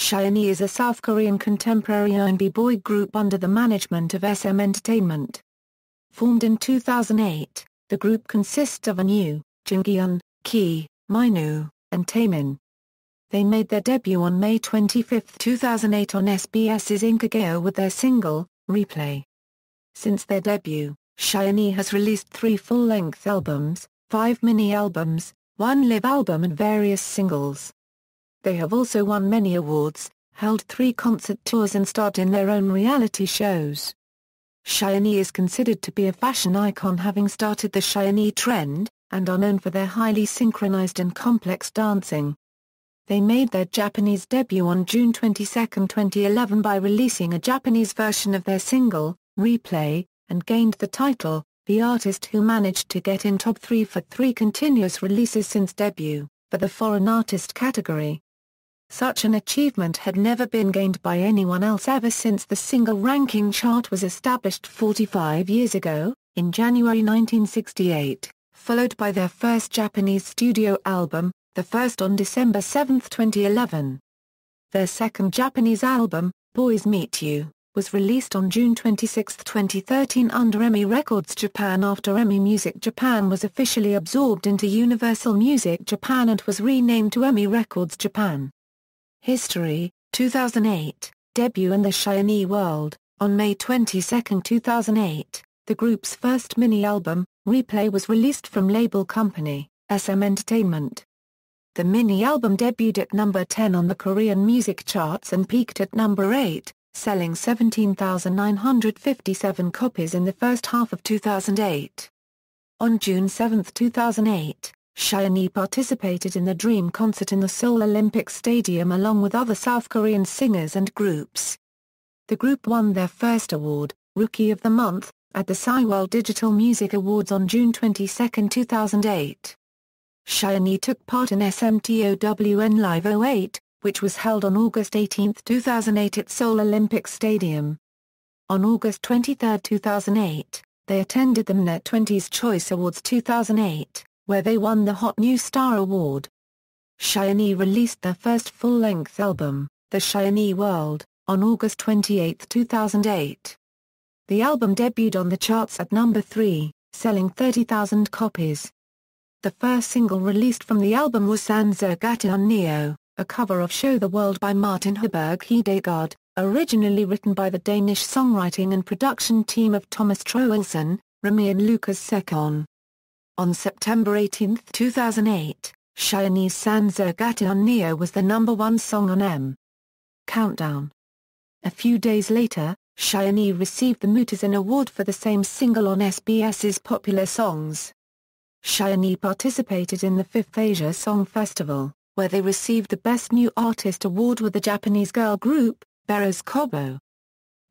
SHY-nee is a South Korean contemporary R&B boy group under the management of SM Entertainment. Formed in 2008, the group consists of Onew, Jonghyun, Minho, and Taemin. They made their debut on May 25, 2008 on SBS's Inkigayo with their single, Replay. Since their debut, SHY-nee has released 3 full-length albums, 5 mini-albums, 1 live album and various singles. They have also won many awards, held 3 concert tours and starred in their own reality shows. SHY-nee is considered to be a fashion icon, having started the Shinee Trend, and are known for their highly synchronized and complex dancing. They made their Japanese debut on June 22, 2011 by releasing a Japanese version of their single, Replay, and gained the title, the artist who managed to get in top 3 for 3 continuous releases since debut, for the foreign artist category. Such an achievement had never been gained by anyone else ever since the single ranking chart was established 45 years ago, in January 1968, followed by their first Japanese studio album, the first on December 7, 2011. Their second Japanese album, Boys Meet You, was released on June 26, 2013 under EMI Records Japan after EMI Music Japan was officially absorbed into Universal Music Japan and was renamed to EMI Records Japan. History, 2008, debut in the SHY-nee world. On May 22, 2008, the group's first mini-album, Replay, was released from label company, SM Entertainment. The mini-album debuted at number 10 on the Korean music charts and peaked at number 8, selling 17,957 copies in the first half of 2008. On June 7, 2008, SHY-nee participated in the Dream concert in the Seoul Olympic Stadium along with other South Korean singers and groups. The group won their first award, Rookie of the Month, at the SHY Digital Music Awards on June 22, 2008. SHY-nee took part in SMTOWN Live 08, which was held on August 18, 2008 at Seoul Olympic Stadium. On August 23, 2008, they attended the Mnet 20s Choice Awards 2008, where they won the Hot New Star Award. SHY-nee released their first full-length album, The SHY-nee World, on August 28, 2008. The album debuted on the charts at number 3, selling 30,000 copies. The first single released from the album was Neo, a cover of Show the World by Martin Høberg Hedegaard, originally written by the Danish songwriting and production team of Thomas Troelsen, Remy and Lucas Sekon. On September 18, 2008, SHY-nee's Neo was the number 1 song on M! Countdown. A few days later, SHY-nee received the Mutazin Award for the same single on SBS's Popular Songs. SHY-nee participated in the 5th Asia Song Festival, where they received the Best New Artist Award with the Japanese girl group, Beros Kobo.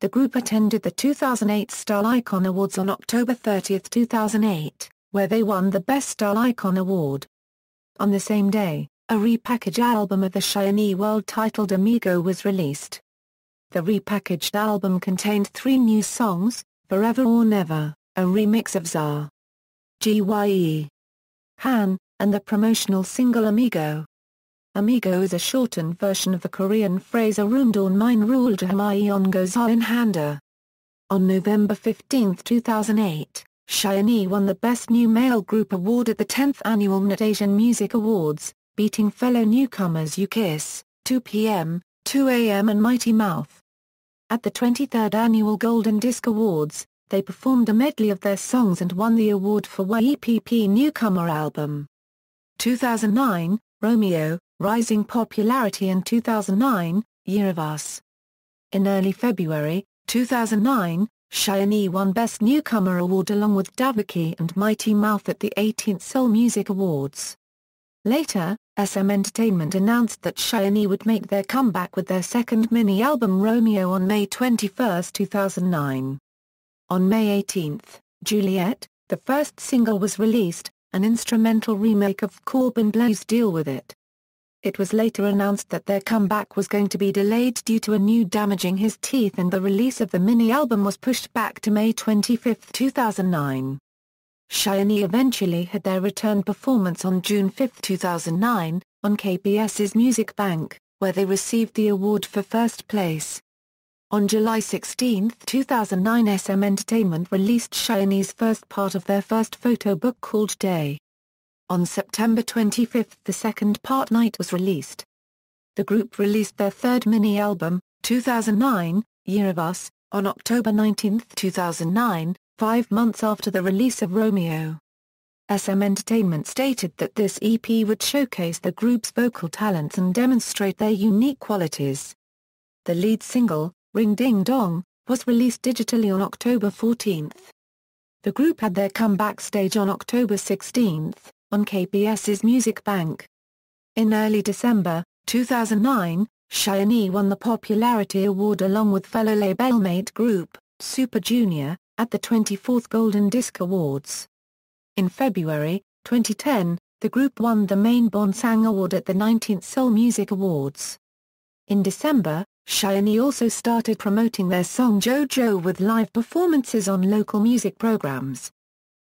The group attended the 2008 Style Icon Awards on October 30, 2008, where they won the Best Style Icon Award. On the same day, a repackaged album of the SHY-nee world titled Amigo was released. The repackaged album contained 3 new songs, Forever or Never, a remix of ZA, GYE, Han, and the promotional single Amigo. Amigo is a shortened version of the Korean phrase Arumdawn mine ruljahamaion goes in handa. On November 15, 2008, SHY-nee won the Best New Male Group Award at the 10th Annual Mnet Asian Music Awards, beating fellow newcomers U-KISS, 2PM, 2AM and Mighty Mouth. At the 23rd Annual Golden Disc Awards, they performed a medley of their songs and won the award for YEPP Newcomer Album. 2009, Romeo, rising popularity in 2009, Year of Us. In early February, 2009, SHY-nee won Best Newcomer Award along with Daviki and Mighty Mouth at the 18th Seoul Music Awards. Later, SM Entertainment announced that SHY-nee would make their comeback with their second mini-album Romeo on May 21, 2009. On May 18, Juliet, the first single was released, an instrumental remake of Corbin Bleu's Deal With It. It was later announced that their comeback was going to be delayed due to Onew damaging his teeth, and the release of the mini-album was pushed back to May 25, 2009. SHY-nee eventually had their return performance on June 5, 2009, on KBS's Music Bank, where they received the award for first place. On July 16, 2009, SM Entertainment released SHY-nee's first part of their first photo book called Day. On September 25, the second part, Night, was released. The group released their third mini-album, 2009, Year of Us, on October 19, 2009, 5 months after the release of Romeo. SM Entertainment stated that this EP would showcase the group's vocal talents and demonstrate their unique qualities. The lead single, Ring Ding Dong, was released digitally on October 14. The group had their comeback stage on October 16, on KBS's Music Bank. In early December 2009, SHY-nee won the Popularity Award along with fellow labelmate group, Super Junior, at the 24th Golden Disc Awards. In February 2010, the group won the Main Bonsang Award at the 19th Seoul Music Awards. In December, SHY-nee also started promoting their song JoJo with live performances on local music programs.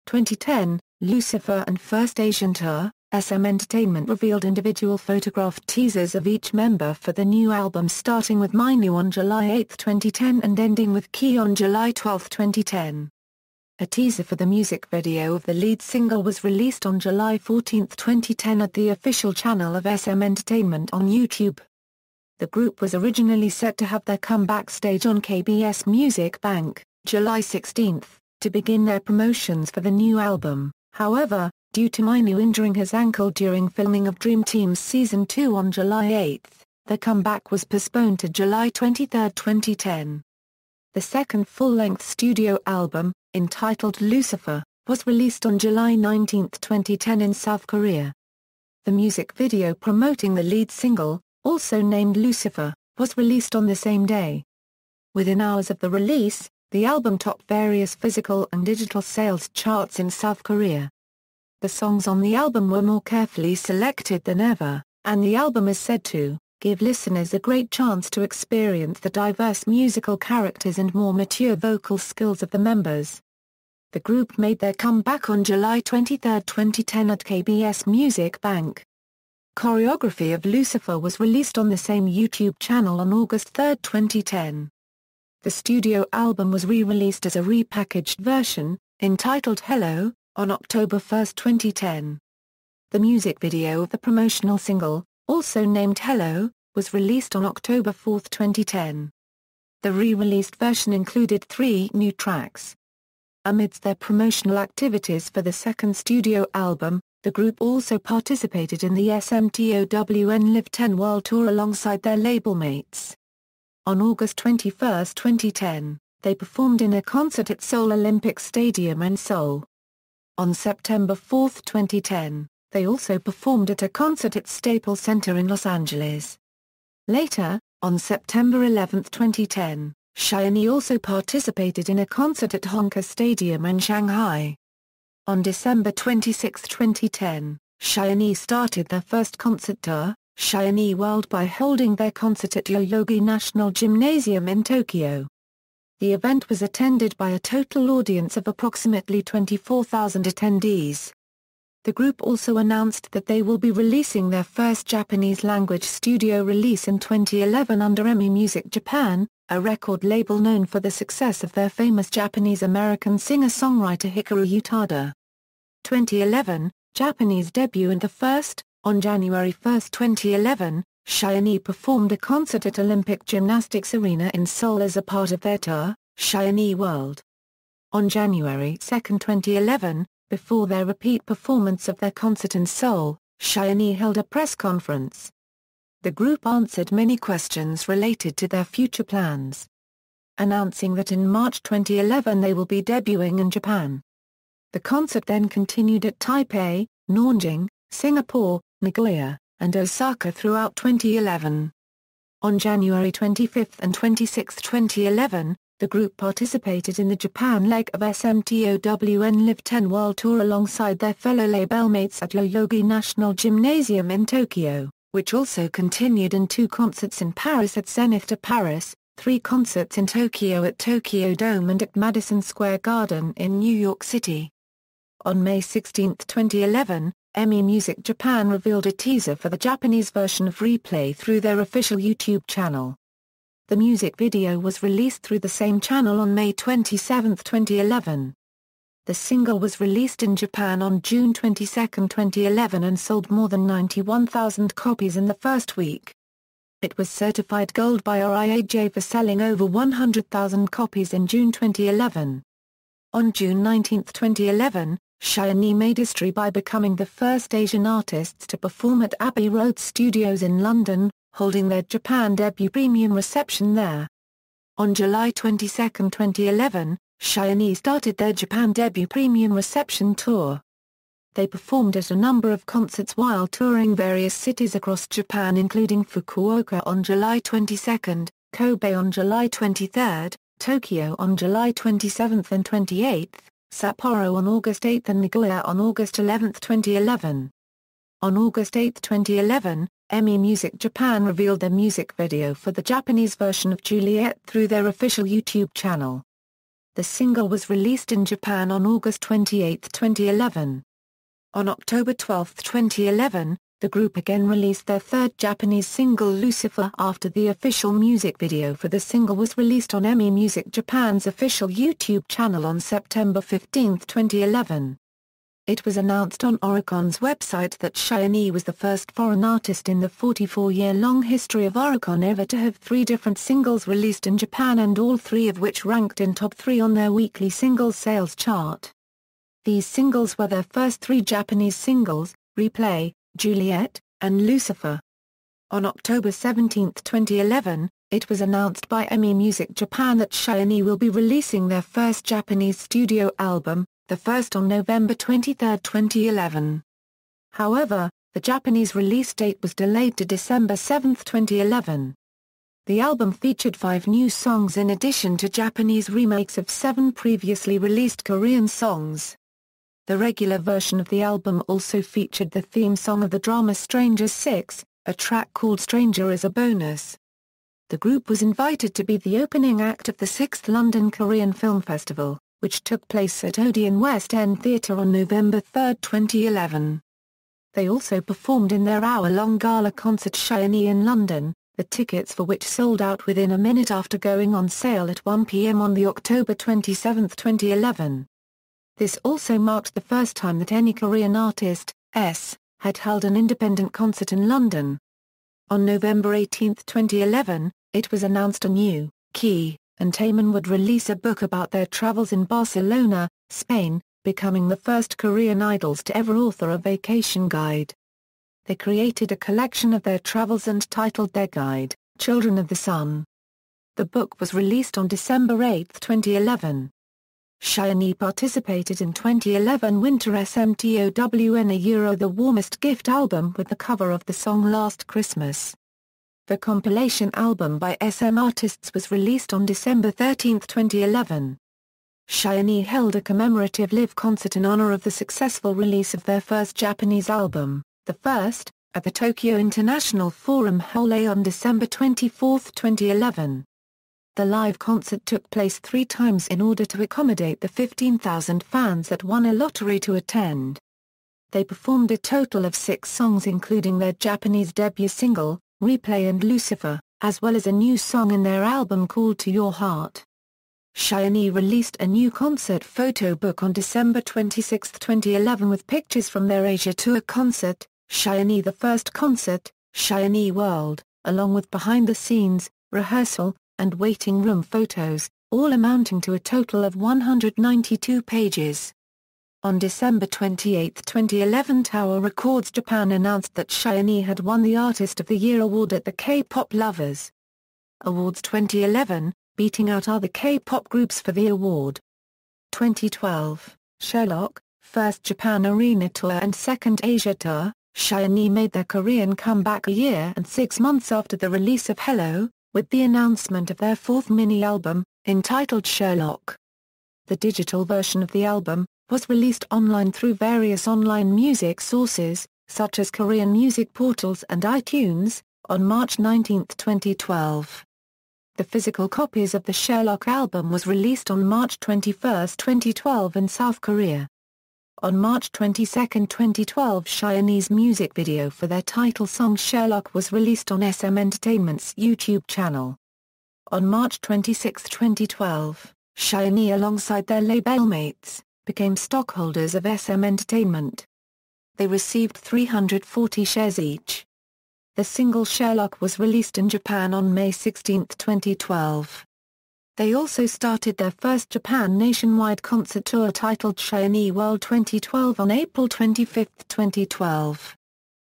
2010, Lucifer and First Asian Tour, SM Entertainment revealed individual photographed teasers of each member for the new album, starting with Minho on July 8, 2010 and ending with Key on July 12, 2010. A teaser for the music video of the lead single was released on July 14, 2010 at the official channel of SM Entertainment on YouTube. The group was originally set to have their comeback stage on KBS Music Bank, July 16, to begin their promotions for the new album. However, due to Minho injuring his ankle during filming of Dream Team's Season 2 on July 8, the comeback was postponed to July 23, 2010. The second full-length studio album, entitled Lucifer, was released on July 19, 2010 in South Korea. The music video promoting the lead single, also named Lucifer, was released on the same day. Within hours of the release, the album topped various physical and digital sales charts in South Korea. The songs on the album were more carefully selected than ever, and the album is said to give listeners a great chance to experience the diverse musical characters and more mature vocal skills of the members. The group made their comeback on July 23, 2010 at KBS Music Bank. Choreography of Lucifer was released on the same YouTube channel on August 3, 2010. The studio album was re-released as a repackaged version, entitled Hello, on October 1, 2010. The music video of the promotional single, also named Hello, was released on October 4, 2010. The re-released version included 3 new tracks. Amidst their promotional activities for the second studio album, the group also participated in the SMTOWN Live 10 World Tour alongside their label mates. On August 21, 2010, they performed in a concert at Seoul Olympic Stadium in Seoul. On September 4, 2010, they also performed at a concert at Staples Center in Los Angeles. Later, on September 11, 2010, SHY-nee also participated in a concert at Hongke Stadium in Shanghai. On December 26, 2010, SHY-nee started their first concert tour, SHY-nee World, by holding their concert at Yoyogi National Gymnasium in Tokyo. The event was attended by a total audience of approximately 24,000 attendees. The group also announced that they will be releasing their first Japanese-language studio release in 2011 under EMI Music Japan, a record label known for the success of their famous Japanese-American singer-songwriter Hikaru Utada. 2011, Japanese debut. And the first, on January 1, 2011, SHY-nee performed a concert at Olympic Gymnastics Arena in Seoul as a part of their tour, SHY-nee World. On January 2, 2011, before their repeat performance of their concert in Seoul, SHY-nee held a press conference. The group answered many questions related to their future plans, announcing that in March 2011 they will be debuting in Japan. The concert then continued at Taipei, Nanjing, Singapore, Nagoya, and Osaka throughout 2011. On January 25 and 26, 2011, the group participated in the Japan leg of SMTOWN Live 10 World Tour alongside their fellow labelmates at Yoyogi National Gymnasium in Tokyo, which also continued in 2 concerts in Paris at Zenith de Paris, 3 concerts in Tokyo at Tokyo Dome and at Madison Square Garden in New York City. On May 16, 2011, EMI Music Japan revealed a teaser for the Japanese version of Replay through their official YouTube channel. The music video was released through the same channel on May 27, 2011. The single was released in Japan on June 22, 2011 and sold more than 91,000 copies in the first week. It was certified gold by RIAJ for selling over 100,000 copies in June 2011. On June 19, 2011, SHY-nee made history by becoming the first Asian artists to perform at Abbey Road Studios in London, holding their Japan debut premium reception there. On July 22, 2011, SHY-nee started their Japan debut premium reception tour. They performed at a number of concerts while touring various cities across Japan including Fukuoka on July 22, Kobe on July 23, Tokyo on July 27 and 28, Sapporo on August 8 and Nagoya on August 11, 2011. On August 8, 2011, EMI Music Japan revealed their music video for the Japanese version of Juliet through their official YouTube channel. The single was released in Japan on August 28, 2011. On October 12, 2011, the group again released their third Japanese single Lucifer after the official music video for the single was released on EMI Music Japan's official YouTube channel on September 15, 2011. It was announced on Oricon's website that SHY-nee was the first foreign artist in the 44-year-long history of Oricon ever to have 3 different singles released in Japan and all 3 of which ranked in top 3 on their weekly singles sales chart. These singles were their first 3 Japanese singles, Replay, Juliet, and Lucifer. On October 17, 2011, it was announced by EMI Music Japan that SHY-nee will be releasing their first Japanese studio album, the first on November 23, 2011. However, the Japanese release date was delayed to December 7, 2011. The album featured 5 new songs in addition to Japanese remakes of 7 previously released Korean songs. The regular version of the album also featured the theme song of the drama Stranger 6, a track called Stranger as a bonus. The group was invited to be the opening act of the 6th London Korean Film Festival, which took place at Odeon West End Theatre on November 3, 2011. They also performed in their hour-long gala concert SHY-nee in London, the tickets for which sold out within a minute after going on sale at 1 p.m. on the October 27, 2011. This also marked the first time that any Korean artist, had held an independent concert in London. On November 18, 2011, it was announced Onew, Key, and Taemin would release a book about their travels in Barcelona, Spain, becoming the first Korean idols to ever author a vacation guide. They created a collection of their travels and titled their guide, Children of the Sun. The book was released on December 8, 2011. SHY-nee participated in 2011 Winter SMTOWN The Warmest Gift album with the cover of the song Last Christmas. The compilation album by SM artists was released on December 13, 2011. SHY-nee held a commemorative live concert in honor of the successful release of their first Japanese album, the first, at the Tokyo International Forum Hall on December 24, 2011. The live concert took place 3 times in order to accommodate the 15,000 fans that won a lottery to attend. They performed a total of 6 songs including their Japanese debut single, Replay and Lucifer, as well as a new song in their album called To Your Heart. SHY-nee released a new concert photo book on December 26, 2011 with pictures from their Asia Tour concert, SHY-nee The First Concert, SHY-nee World, along with behind-the-scenes, rehearsal, and waiting room photos, all amounting to a total of 192 pages. On December 28, 2011 Tower Records Japan announced that SHY-nee had won the Artist of the Year award at the K-Pop Lovers Awards 2011, beating out other K-pop groups for the award. 2012, Sherlock, first Japan Arena Tour and second Asia Tour, SHY-nee made their Korean comeback a year and 6 months after the release of Hello, with the announcement of their 4th mini-album, entitled Sherlock. The digital version of the album was released online through various online music sources, such as Korean music portals and iTunes, on March 19, 2012. The physical copies of the Sherlock album was released on March 21, 2012 in South Korea. On March 22, 2012, SHY-nee's music video for their title song Sherlock was released on SM Entertainment's YouTube channel. On March 26, 2012, SHY-nee alongside their label mates, became stockholders of SM Entertainment. They received 340 shares each. The single Sherlock was released in Japan on May 16, 2012. They also started their first Japan nationwide concert tour titled SHY-nee World 2012 on April 25, 2012.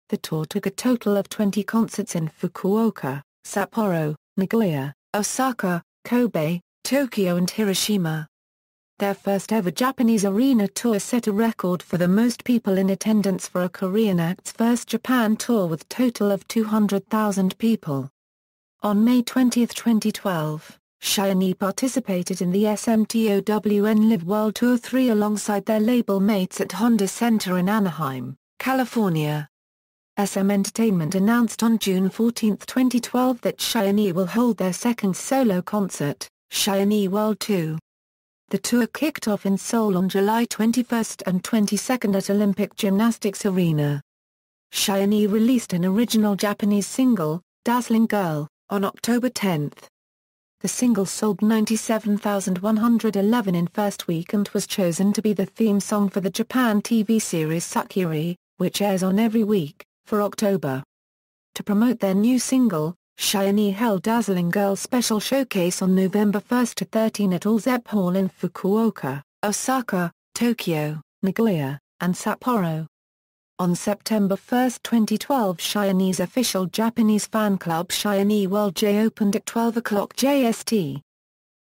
The tour took a total of 20 concerts in Fukuoka, Sapporo, Nagoya, Osaka, Kobe, Tokyo and Hiroshima. Their first ever Japanese arena tour set a record for the most people in attendance for a Korean act's first Japan tour with a total of 200,000 people. On May 20, 2012, SHY-nee participated in the SMTOWN Live World Tour 3 alongside their label mates at Honda Center in Anaheim, California. SM Entertainment announced on June 14, 2012 that SHY-nee will hold their second solo concert, SHY-nee World 2. The tour kicked off in Seoul on July 21 and 22 at Olympic Gymnastics Arena. SHY-nee released an original Japanese single, Dazzling Girl, on October 10. The single sold 97,111 in first week and was chosen to be the theme song for the Japan TV series Sakuri, which airs on every week, for October. To promote their new single, SHY-nee held Dazzling Girl special showcase on November 1 to 13 at All Zepp Hall in Fukuoka, Osaka, Tokyo, Nagoya, and Sapporo. On September 1, 2012, SHY-nee's official Japanese fan club SHY-nee World J opened at 12 o'clock JST.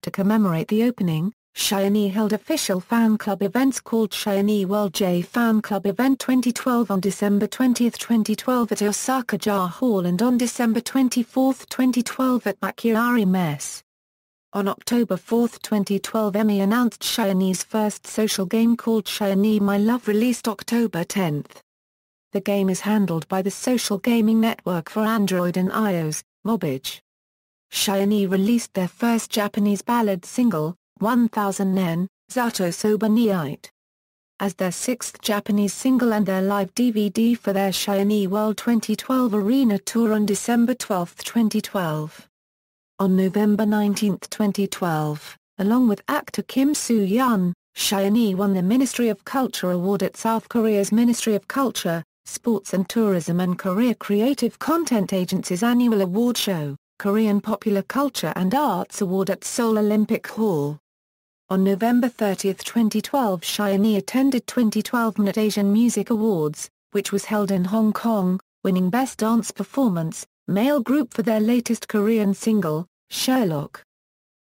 To commemorate the opening, SHY-nee held official fan club events called SHY-nee World J Fan Club Event 2012 on December 20, 2012 at Osaka-ja Hall and on December 24, 2012 at Makuari Mess. On October 4, 2012, EMI announced SHY-nee's first social game called SHY-nee My Love, released October 10. The game is handled by the social gaming network for Android and iOS, Mobage. SHY-nee released their first Japanese ballad single, 1000 Nen, Zato Soba Niite, as their sixth Japanese single and their live DVD for their SHY-nee World 2012 Arena Tour on December 12, 2012. On November 19, 2012, along with actor Kim Soo-yeon, SHY-nee won the Ministry of Culture Award at South Korea's Ministry of Culture, Sports and Tourism and Korea Creative Content Agency's annual award show, Korean Popular Culture and Arts Award at Seoul Olympic Hall. On November 30, 2012, SHY-nee attended 2012 Mnet Asian Music Awards, which was held in Hong Kong, winning Best Dance Performance, Male Group for their latest Korean single, Sherlock.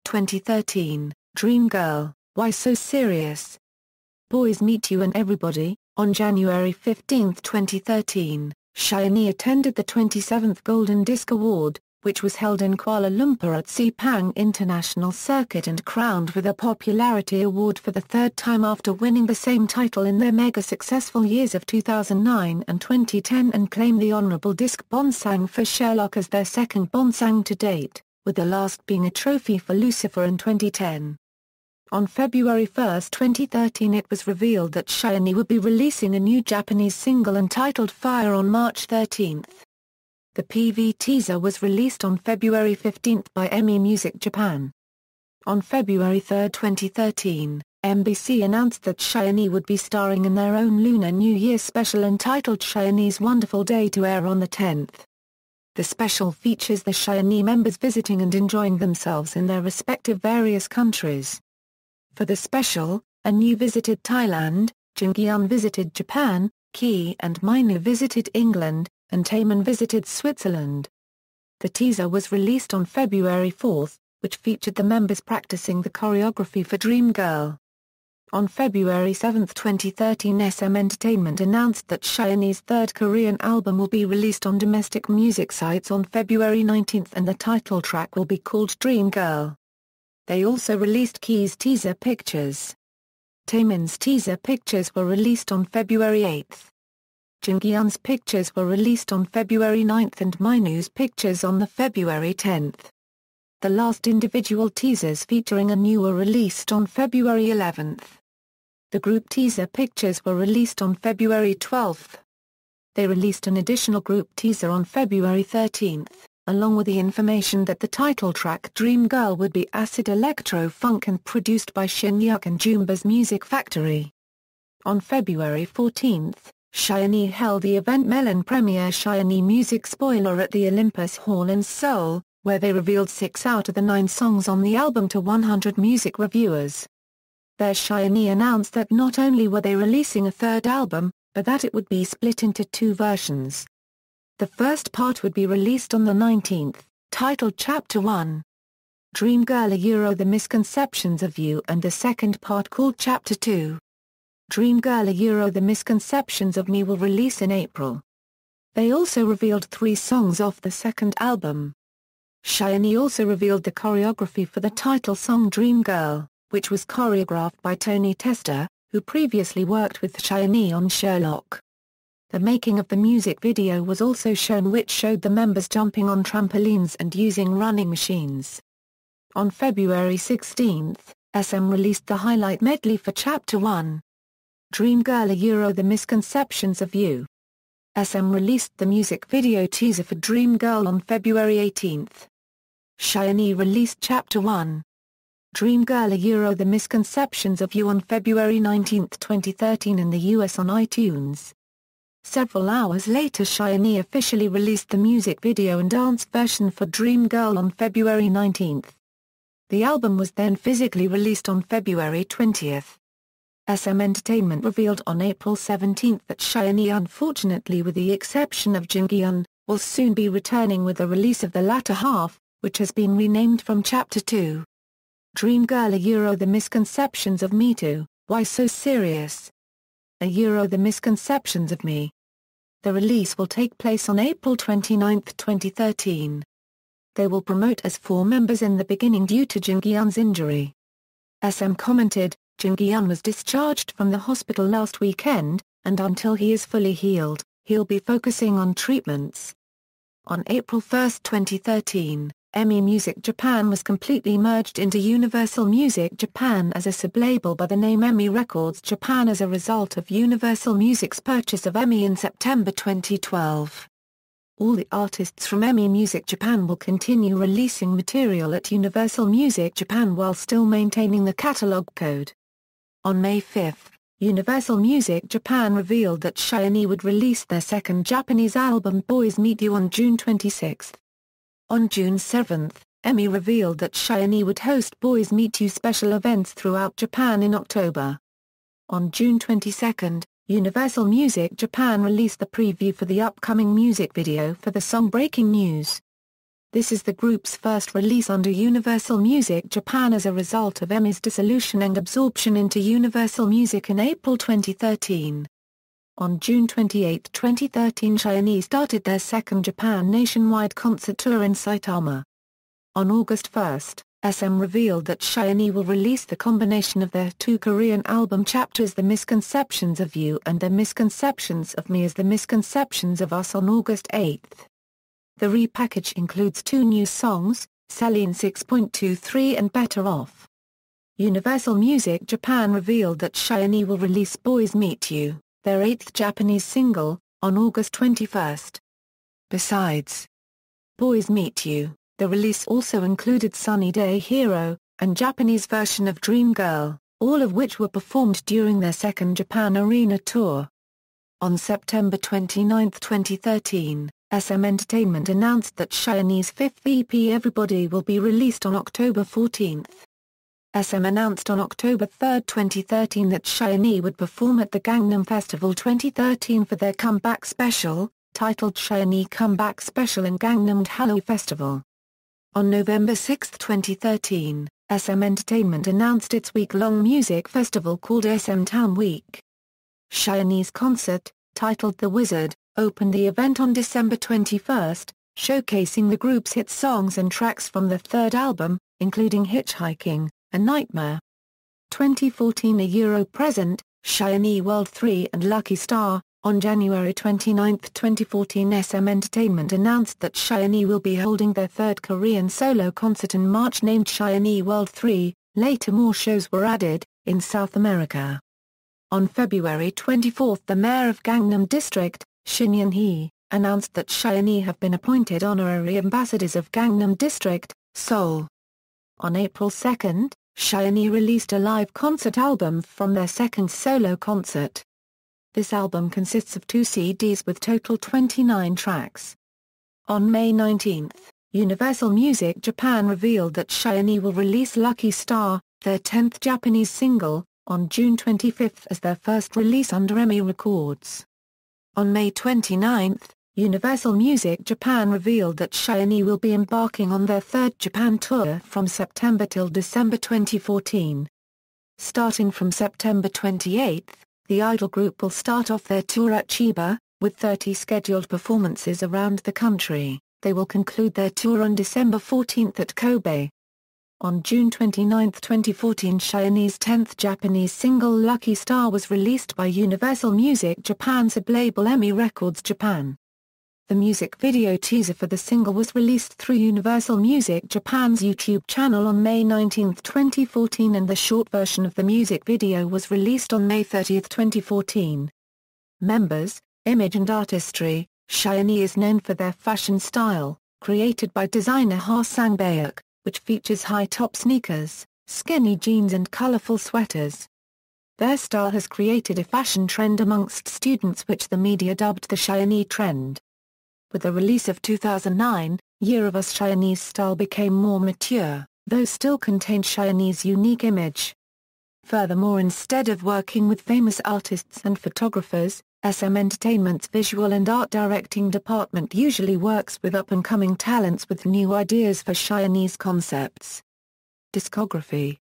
2013, Dream Girl, Why So Serious? Boys Meet You and Everybody. On January 15, 2013, SHY-nee attended the 27th Golden Disc Award, which was held in Kuala Lumpur at Sepang International Circuit and crowned with a Popularity Award for the third time after winning the same title in their mega-successful years of 2009 and 2010 and claimed the Honorable Disc Bonsang for Sherlock as their second Bonsang to date, with the last being a trophy for Lucifer in 2010. On February 1, 2013, it was revealed that SHY-nee would be releasing a new Japanese single entitled Fire on March 13. The PV teaser was released on February 15 by EMI Music Japan. On February 3, 2013, MBC announced that SHY-nee would be starring in their own Lunar New Year special entitled SHY-nee's Wonderful Day to air on the 10th. The special features the SHY-nee members visiting and enjoying themselves in their respective various countries. For the special, Onew visited Thailand, Jonghyun visited Japan, Key and Minho visited England, and Taemin visited Switzerland. The teaser was released on February 4, which featured the members practicing the choreography for Dream Girl. On February 7, 2013, SM Entertainment announced that SHY-nee's third Korean album will be released on domestic music sites on February 19 and the title track will be called Dream Girl. They also released Key's teaser pictures. Taemin's teaser pictures were released on February 8. Jonghyun's pictures were released on February 9 and Minho's pictures on the February 10. The last individual teasers featuring Onew were released on February 11. The group teaser pictures were released on February 12. They released an additional group teaser on February 13, along with the information that the title track Dream Girl would be acid electro-funk and produced by Shinee and Jumba's Music Factory. On February 14, SHY-nee held the event Melon premiere SHY-nee Music Spoiler at the Olympus Hall in Seoul, where they revealed 6 out of the 9 songs on the album to 100 music reviewers. There SHY-nee announced that not only were they releasing a third album, but that it would be split into 2 versions. The first part would be released on the 19th, titled Chapter 1. Dream Girl The Misconceptions of You, and the second part called Chapter 2. Dream Girl The Misconceptions of Me will release in April. They also revealed 3 songs off the second album. SHY-nee also revealed the choreography for the title song Dream Girl, which was choreographed by Tony Testa, who previously worked with SHY-nee on Sherlock. The making of the music video was also shown, which showed the members jumping on trampolines and using running machines. On February 16, SM released the highlight medley for Chapter 1. Dream Girl The Misconceptions of You. SM released the music video teaser for Dream Girl on February 18. SHY-nee released Chapter 1. Dream Girl The Misconceptions of You on February 19, 2013 in the US on iTunes. Several hours later SHY-nee officially released the music video and dance version for Dream Girl on February 19. The album was then physically released on February 20. SM Entertainment revealed on April 17 that SHY-nee, unfortunately with the exception of Jonghyun, will soon be returning with the release of the latter half, which has been renamed from Chapter 2. Dream Girl The Misconceptions of Me Too, Why So Serious? The Misconceptions of Me. The release will take place on April 29, 2013. They will promote as 4 members in the beginning due to Jonghyun's injury. SM commented, Jonghyun was discharged from the hospital last weekend, and until he is fully healed, he'll be focusing on treatments. On April 1, 2013, EMI Music Japan was completely merged into Universal Music Japan as a sublabel by the name EMI Records Japan as a result of Universal Music's purchase of EMI in September 2012. All the artists from EMI Music Japan will continue releasing material at Universal Music Japan while still maintaining the catalog code. On May 5, Universal Music Japan revealed that SHY-nee would release their second Japanese album Boys Meet You on June 26. On June 7, EMI revealed that SHY-nee would host Boys Meet You special events throughout Japan in October. On June 22, Universal Music Japan released the preview for the upcoming music video for the song Breaking News. This is the group's first release under Universal Music Japan as a result of EMI's dissolution and absorption into Universal Music in April 2013. On June 28, 2013, SHY-nee started their second Japan nationwide concert tour in Saitama. On August 1, SM revealed that SHY-nee will release the combination of their 2 Korean album chapters The Misconceptions of You and The Misconceptions of Me as The Misconceptions of Us on August 8. The repackage includes 2 new songs, Celine 6.23 and Better Off. Universal Music Japan revealed that SHY-nee will release Boys Meet You, their 8th Japanese single, on August 21. Besides Boys Meet You, the release also included Sunny Day Hero, and Japanese version of Dream Girl, all of which were performed during their second Japan Arena tour. On September 29, 2013, SM Entertainment announced that SHY-nee's 5th EP Everybody will be released on October 14. SM announced on October 3, 2013 that SHY-nee would perform at the Gangnam Festival 2013 for their comeback special, titled SHY-nee Comeback Special in Gangnam Hallyu Festival. On November 6, 2013, SM Entertainment announced its week-long music festival called SM Town Week. SHY-nee's concert, titled The Wizard, opened the event on December 21, showcasing the group's hit songs and tracks from the third album, including Hitchhiking, A Nightmare. 2014 A Euro Present, SHY-nee World 3 and Lucky Star. On January 29, 2014 SM Entertainment announced that SHY-nee will be holding their third Korean solo concert in March named SHY-nee World 3, later more shows were added, in South America. On February 24 the mayor of Gangnam District, Shinee, announced that SHY-nee have been appointed honorary ambassadors of Gangnam District, Seoul. On April 2, SHY-nee released a live concert album from their second solo concert. This album consists of 2 CDs with total 29 tracks. On May 19, Universal Music Japan revealed that SHY-nee will release Lucky Star, their 10th Japanese single, on June 25 as their first release under EMI Records. On May 29, Universal Music Japan revealed that SHY-nee will be embarking on their third Japan tour from September till December 2014. Starting from September 28, the idol group will start off their tour at Chiba, with 30 scheduled performances around the country. They will conclude their tour on December 14 at Kobe. On June 29, 2014, SHY-nee's 10th Japanese single Lucky Star was released by Universal Music Japan's sublabel EMI Records Japan. The music video teaser for the single was released through Universal Music Japan's YouTube channel on May 19, 2014 and the short version of the music video was released on May 30, 2014. Members, image and artistry. SHY-nee is known for their fashion style, created by designer Ha Sang-baek, which features high-top sneakers, skinny jeans and colorful sweaters. Their style has created a fashion trend amongst students which the media dubbed the Shinee Trend. With the release of 2009, Year of Us, SHY-nee's style became more mature, though still contained SHY-nee's unique image. Furthermore, instead of working with famous artists and photographers, SM Entertainment's visual and art directing department usually works with up-and-coming talents with new ideas for SHY-nee's concepts. Discography.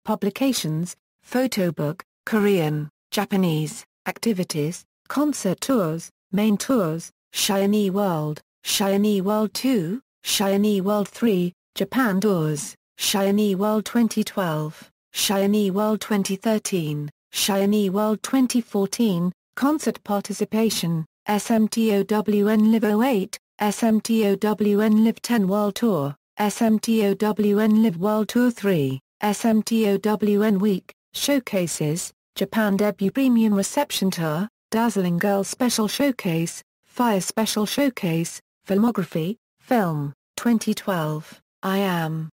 Publications, Photobook, Korean, Japanese, Activities, Concert Tours, Main Tours, SHY-nee World, SHY-nee World 2, SHY-nee World 3, Japan Tours, SHY-nee World 2012, SHY-nee World 2013, SHY-nee World 2014, Concert Participation, SMTOWN Live 08, SMTOWN Live 10 World Tour, SMTOWN Live World Tour 3, SMTOWN Week, Showcases, Japan Debut Premium Reception Tour, Dazzling Girl Special Showcase, Fire Special Showcase, Filmography, Film, 2012, I Am.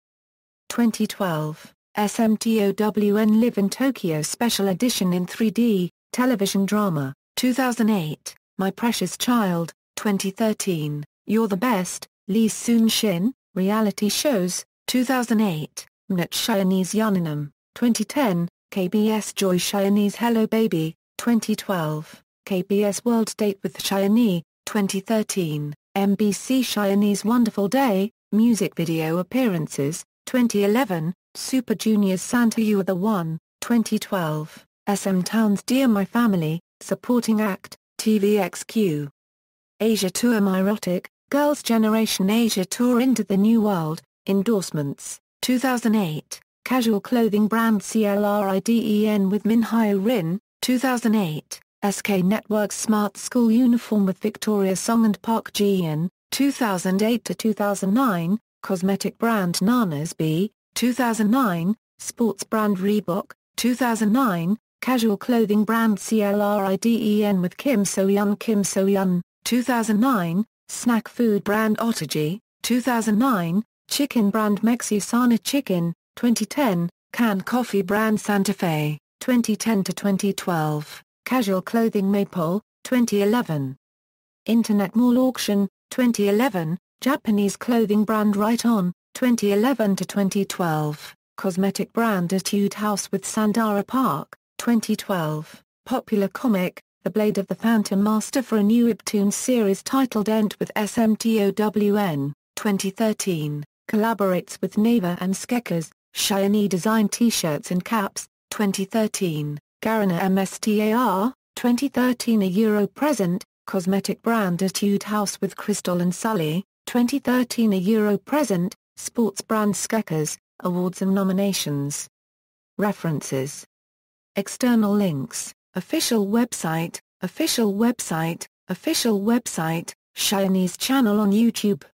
2012, SMTOWN Live in Tokyo Special Edition in 3D, Television Drama, 2008, My Precious Child, 2013, You're the Best, Lee Soon-shin, Reality Shows, 2008, Mnet SHY-nee's Yuninam, 2010, KBS Joy SHY-nee's Hello Baby, 2012, KBS World Date with SHY-nee, 2013, MBC SHY-nee's Wonderful Day, Music Video Appearances, 2011, Super Junior's Santa You Are the One, 2012, SM Town's Dear My Family, Supporting Act, TVXQ. Asia Tour My Erotic, Girls' Generation Asia Tour Into the New World, Endorsements, 2008, Casual clothing brand CLRIDEN with Minho Rin, 2008, SK Network's Smart School Uniform with Victoria Song and Park Ji-yeon, 2008-2009, cosmetic brand Nana's B, 2009, sports brand Reebok, 2009, casual clothing brand CLRIDEN with Kim So-yeon, 2009, snack food brand Ottergy, 2009, chicken brand Mexicana Chicken, 2010, canned coffee brand Santa Fe, 2010-2012, casual clothing Maypole, 2011. Internet Mall Auction, 2011, Japanese clothing brand Right On, 2011-2012, cosmetic brand Etude House with Sandara Park, 2012, popular comic, The Blade of the Phantom Master for a new webtoon series titled Ent with SMTOWN, 2013, collaborates with Naver and Skechers, SHY-nee designed t-shirts and caps, 2013, Garena MSTAR, 2013 a Euro present, cosmetic brand Etude House with Crystal and Sully, 2013 a Euro present, sports brand Skechers, awards and nominations. References. External links, official website, SHY-nee's channel on YouTube.